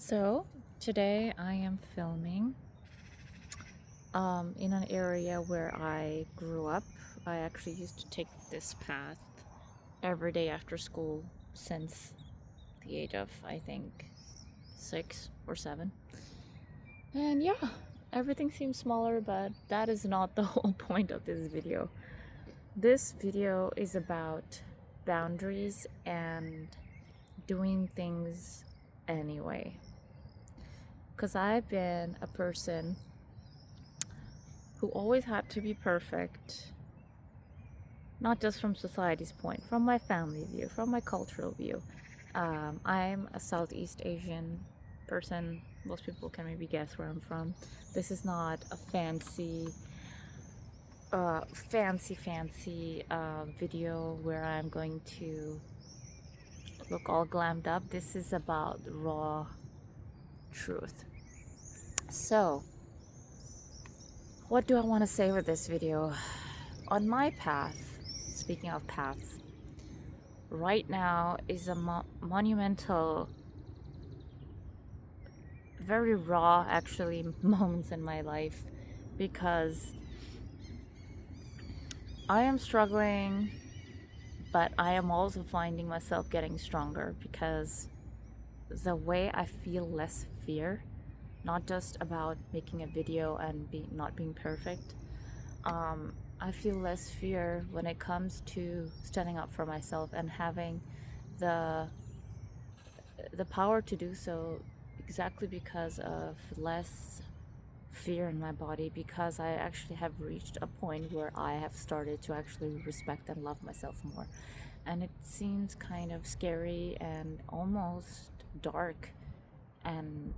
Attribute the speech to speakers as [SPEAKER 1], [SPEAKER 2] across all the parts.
[SPEAKER 1] So today I am filming in an area where I grew up. I actually used to take this path every day after school since the age of, I think, 6 or 7. And yeah, everything seems smaller, but that is not the whole point of this video. This video is about boundaries and doing things anyway. Because I've been a person who always had to be perfect, not just from society's point, from my family view, from my cultural view. I'm a Southeast Asian person. Most people can maybe guess where I'm from. This is not a fancy video where I'm going to look all glammed up. This is about raw truth. So, what do I want to say with this video? On my path, speaking of paths, right now is a monumental, very raw actually moments in my life, because I am struggling, but I am also finding myself getting stronger, because the way I feel less fear, not just about making a video and not being perfect. I feel less fear when it comes to standing up for myself and having the power to do so, exactly because of less fear in my body, because I actually have reached a point where I have started to actually respect and love myself more. And it seems kind of scary and almost dark and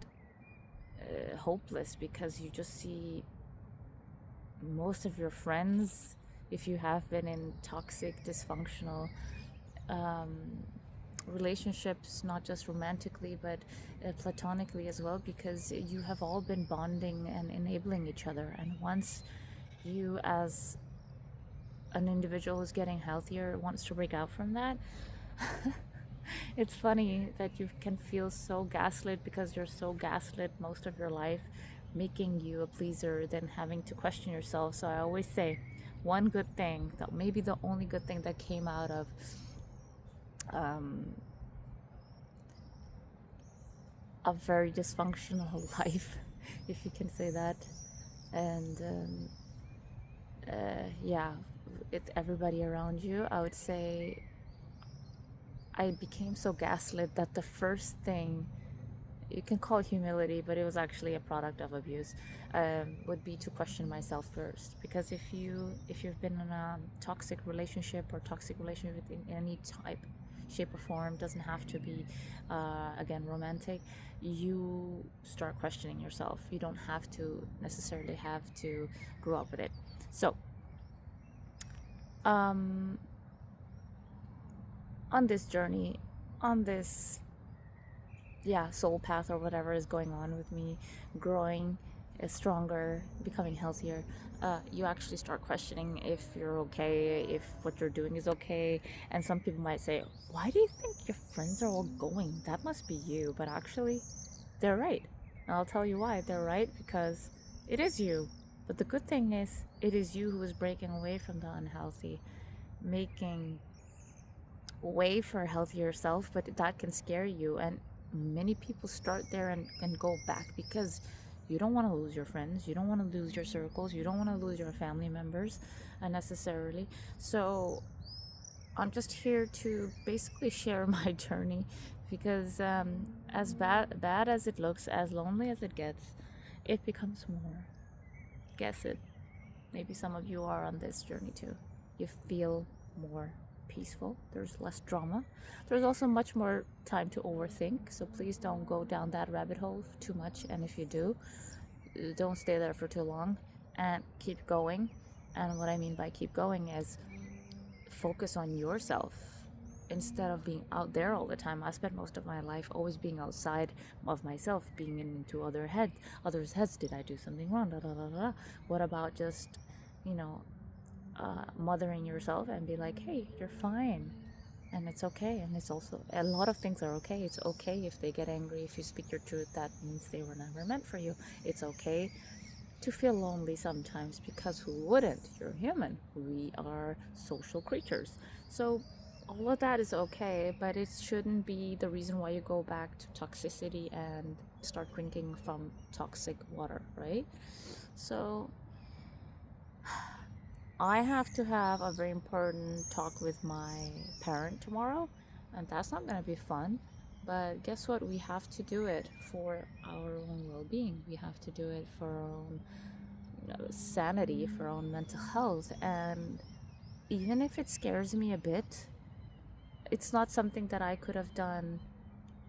[SPEAKER 1] hopeless, because you just see most of your friends, if you have been in toxic, dysfunctional um, relationships, not just romantically but platonically as well, because you have all been bonding and enabling each other. And once you, as an individual who's getting healthier, wants to break out from that, it's funny that you can feel so gaslit, because you're so gaslit most of your life, making you a pleaser, than having to question yourself. So I always say, one good thing, that maybe the only good thing that came out of a very dysfunctional life, if you can say that, and yeah, it's everybody around you. I would say I became so gaslit that the first thing, you can call it humility, but it was actually a product of abuse, would be to question myself first. Because if you've been in a toxic relationship, or toxic relationship in any type, shape or form, doesn't have to be again romantic, you start questioning yourself. You don't have to necessarily have to grow up with it. So on this journey, on this soul path, or whatever is going on with me, growing stronger, becoming healthier, you actually start questioning if you're okay, if what you're doing is okay. And some people might say, why do you think your friends are all going? That must be you. But actually, they're right. And I'll tell you why they're right: because it is you. But the good thing is, it is you who is breaking away from the unhealthy, making way for a healthier self. But that can scare you, and many people start there and go back, because you don't want to lose your friends, you don't want to lose your circles, you don't want to lose your family members unnecessarily. So I'm just here to basically share my journey, because as bad as it looks, as lonely as it gets, it becomes more. Guess it. Maybe some of you are on this journey too. You feel more peaceful. There's less drama. There's also much more time to overthink. So please don't go down that rabbit hole too much. And if you do, don't stay there for too long, and keep going. And what I mean by keep going is focus on yourself instead of being out there all the time. I spent most of my life always being outside of myself, being into others' heads. Did I do something wrong? Da, da, da, da. What about just, mothering yourself and be like, hey, you're fine, and it's okay. And it's also, a lot of things are okay. It's okay if they get angry. If you speak your truth, that means they were never meant for you. It's okay to feel lonely sometimes, because who wouldn't? You're human. We are social creatures. So all of that is okay, but it shouldn't be the reason why you go back to toxicity and start drinking from toxic water, right? So I have to have a very important talk with my parent tomorrow, and that's not going to be fun. But guess what? We have to do it for our own well being. We have to do it for our own, sanity, for our own mental health. And even if it scares me a bit, it's not something that I could have done.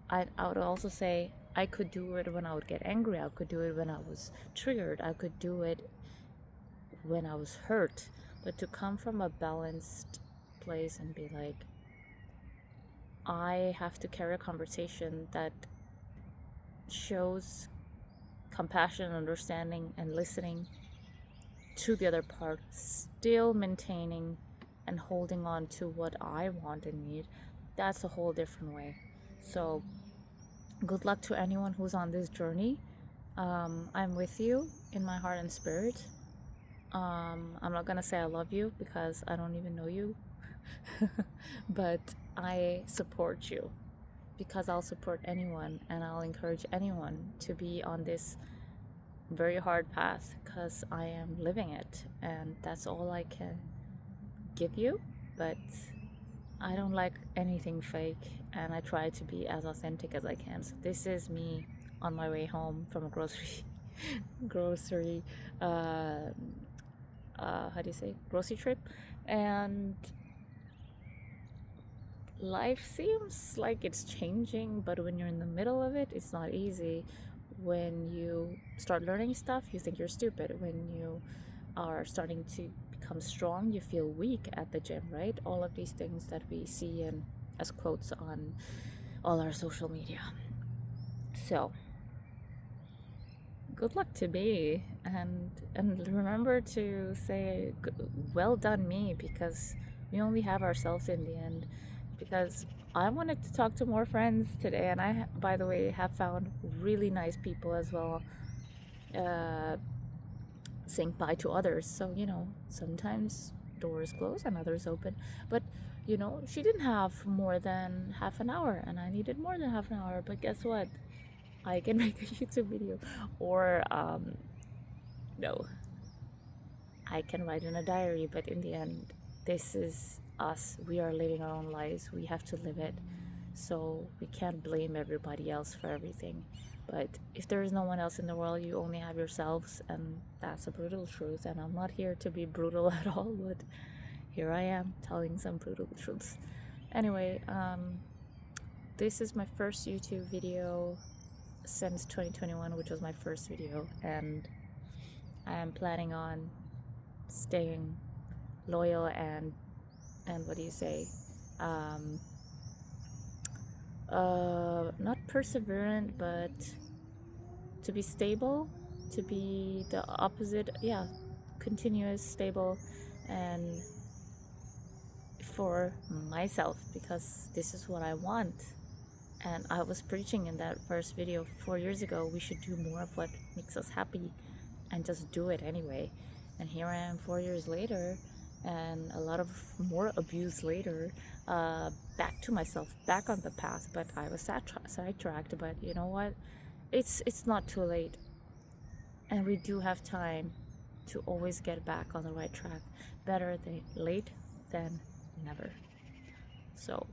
[SPEAKER 1] I would also say I could do it when I would get angry. I could do it when I was triggered. I could do it when I was hurt. But to come from a balanced place and be like, I have to carry a conversation that shows compassion, understanding, and listening to the other part, still maintaining and holding on to what I want and need, that's a whole different way. So, good luck to anyone who's on this journey. I'm with you in my heart and spirit. I'm not gonna say I love you because I don't even know you, but I support you, because I'll support anyone and I'll encourage anyone to be on this very hard path, because I am living it, and that's all I can give you. But I don't like anything fake, and I try to be as authentic as I can. So this is me on my way home from a grocery how do you say, grocery trip. And life seems like it's changing, but when you're in the middle of it, it's not easy. When you start learning stuff, you think you're stupid. When you are starting to become strong, you feel weak at the gym, right? All of these things that we see in as quotes on all our social media. So good luck to me, and remember to say well done me, because we only have ourselves in the end. Because I wanted to talk to more friends today, and I, by the way, have found really nice people as well, saying bye to others. So sometimes doors close and others open. But she didn't have more than half an hour, and I needed more than half an hour. But guess what? I can make a YouTube video, or no, I can write in a diary. But in the end, this is us. We are living our own lives. We have to live it. So we can't blame everybody else for everything. But if there is no one else in the world, you only have yourselves, and that's a brutal truth. And I'm not here to be brutal at all, but here I am telling some brutal truths. Anyway, this is my first YouTube video since 2021, which was my first video, and I am planning on staying loyal and what do you say, not perseverant, but to be stable, to be the opposite, yeah, continuous, stable, and for myself, because this is what I want. And I was preaching in that first video 4 years ago, we should do more of what makes us happy and just do it anyway. And here I am 4 years later, and a lot of more abuse later, back to myself, back on the path. But I was sidetracked. But you know what? It's not too late, and we do have time to always get back on the right track. Better late than never. So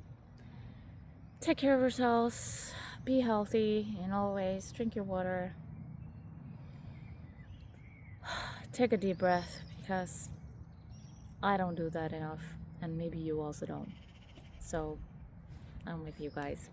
[SPEAKER 1] take care of yourselves, be healthy in all ways, drink your water, take a deep breath, because I don't do that enough, and maybe you also don't. So I'm with you guys.